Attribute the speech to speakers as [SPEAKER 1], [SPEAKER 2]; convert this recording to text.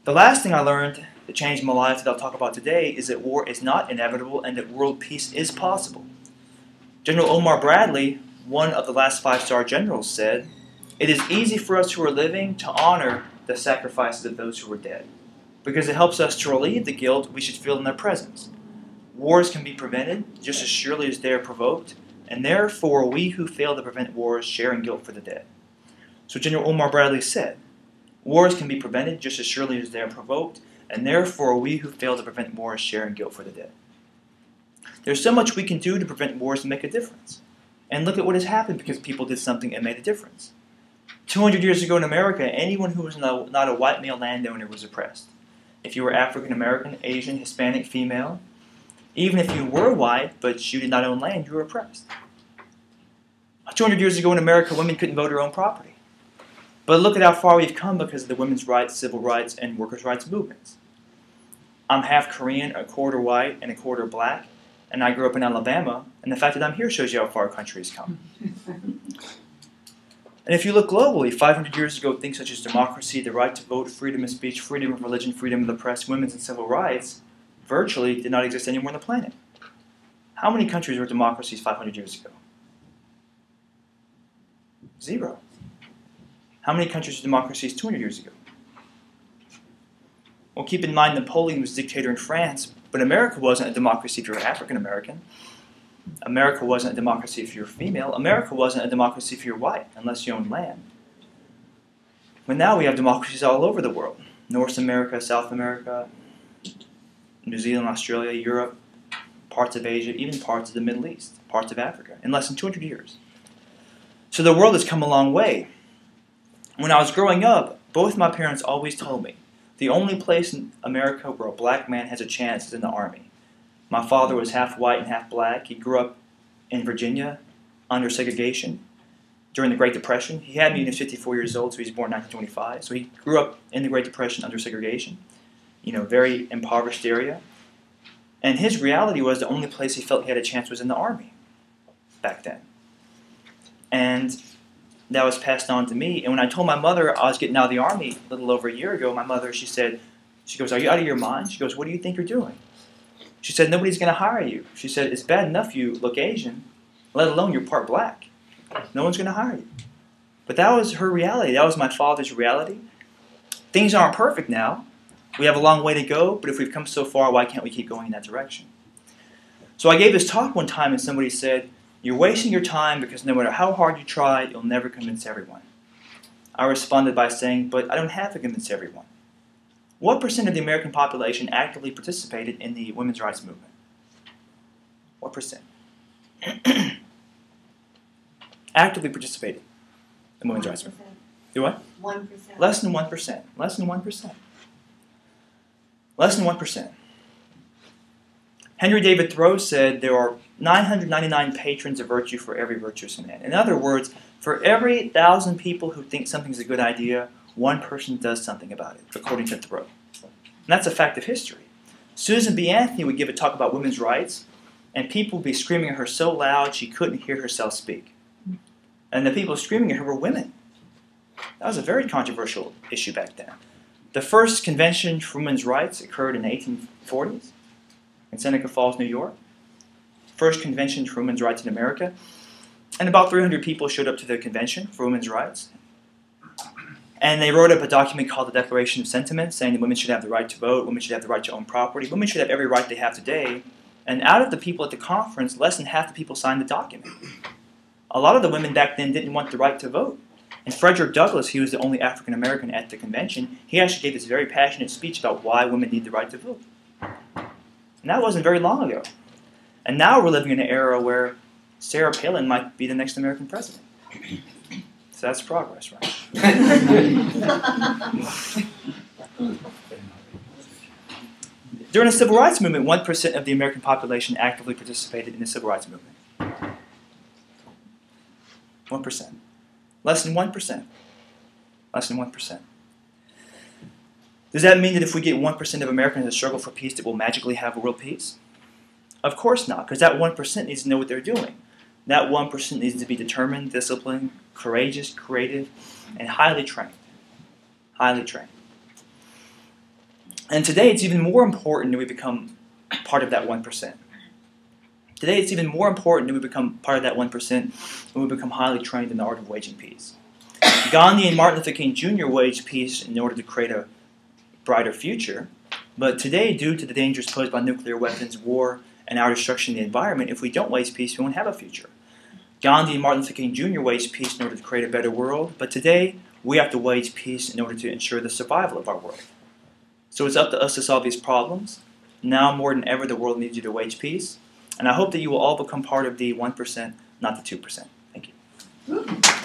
[SPEAKER 1] The last thing I learned that changed my life that I'll talk about today is that war is not inevitable and that world peace is possible. General Omar Bradley, one of the last 5-star generals, said, "It is easy for us who are living to honor the sacrifices of those who are dead, because it helps us to relieve the guilt we should feel in their presence. Wars can be prevented just as surely as they are provoked, and therefore we who fail to prevent wars share in guilt for the dead." So General Omar Bradley said, "Wars can be prevented just as surely as they are provoked, and therefore we who fail to prevent wars share in guilt for the dead." There's so much we can do to prevent wars and make a difference. And look at what has happened because people did something and made a difference. 200 years ago in America, anyone who was not a white male landowner was oppressed. If you were African American, Asian, Hispanic, female, even if you were white but you did not own land, you were oppressed. 200 years ago in America, women couldn't vote their own property. But look at how far we've come because of the women's rights, civil rights, and workers' rights movements. I'm half Korean, a quarter white, and a quarter black, and I grew up in Alabama, and the fact that I'm here shows you how far our country has come. And if you look globally, 500 years ago, things such as democracy, the right to vote, freedom of speech, freedom of religion, freedom of the press, women's and civil rights virtually did not exist anywhere on the planet. How many countries were democracies 500 years ago? 0. How many countries were democracies 200 years ago? Well, keep in mind Napoleon was dictator in France, but America wasn't a democracy if you were African American. America wasn't a democracy if you were female. America wasn't a democracy if you're white, unless you owned land. But now we have democracies all over the world. North America, South America, New Zealand, Australia, Europe, parts of Asia, even parts of the Middle East, parts of Africa, in less than 200 years. So the world has come a long way. When I was growing up, both my parents always told me, the only place in America where a black man has a chance is in the Army. My father was half white and half black. He grew up in Virginia under segregation during the Great Depression. He had me when he was 54 years old, so he was born in 1925. So he grew up in the Great Depression under segregation, very impoverished area. And his reality was the only place he felt he had a chance was in the Army back then. And that was passed on to me. And when I told my mother I was getting out of the Army a little over a year ago, my mother, she goes, "Are you out of your mind?" She goes, "What do you think you're doing?" She said, "Nobody's going to hire you." She said, "It's bad enough you look Asian, let alone you're part black. No one's going to hire you." But that was her reality. That was my father's reality. Things aren't perfect now. We have a long way to go, but if we've come so far, why can't we keep going in that direction? So I gave this talk one time and somebody said, "You're wasting your time because no matter how hard you try, you'll never convince everyone." I responded by saying, "But I don't have to convince everyone." What percent of the American population actively participated in the women's rights movement? What percent? Actively participated in the women's rights movement. Do what?
[SPEAKER 2] 1%.
[SPEAKER 1] Less than 1%. Less than 1%. Less than 1%. Henry David Thoreau said there are 999 patrons of virtue for every virtuous man. In other words, for every 1,000 people who think something's a good idea, one person does something about it, according to Thoreau. And that's a fact of history. Susan B. Anthony would give a talk about women's rights, and people would be screaming at her so loud she couldn't hear herself speak. And the people screaming at her were women. That was a very controversial issue back then. The first convention for women's rights occurred in the 1840s in Seneca Falls, New York. First convention for women's rights in America. And about 300 people showed up to the convention for women's rights. And they wrote up a document called the Declaration of Sentiments, saying that women should have the right to vote, women should have the right to own property, women should have every right they have today. And out of the people at the conference, less than half the people signed the document. A lot of the women back then didn't want the right to vote. And Frederick Douglass, he was the only African American at the convention, he actually gave this very passionate speech about why women need the right to vote. And that wasn't very long ago. And now we're living in an era where Sarah Palin might be the next American president. So that's progress, right? During the Civil Rights Movement, 1% of the American population actively participated in the Civil Rights Movement. 1%. Less than 1%. Less than 1%. Does that mean that if we get 1% of Americans to struggle for peace that we'll magically have world peace? Of course not, because that 1% needs to know what they're doing. That 1% needs to be determined, disciplined, courageous, creative, and highly trained. Highly trained. And today it's even more important that we become part of that 1%. Today it's even more important that we become part of that 1% when we become highly trained in the art of waging peace. Gandhi and Martin Luther King Jr. waged peace in order to create a brighter future, but today, due to the dangers posed by nuclear weapons, war, and our destruction of the environment, if we don't wage peace, we won't have a future. Gandhi and Martin Luther King Jr. waged peace in order to create a better world, but today we have to wage peace in order to ensure the survival of our world. So it's up to us to solve these problems. Now more than ever, the world needs you to wage peace, and I hope that you will all become part of the 1%, not the 2%. Thank you.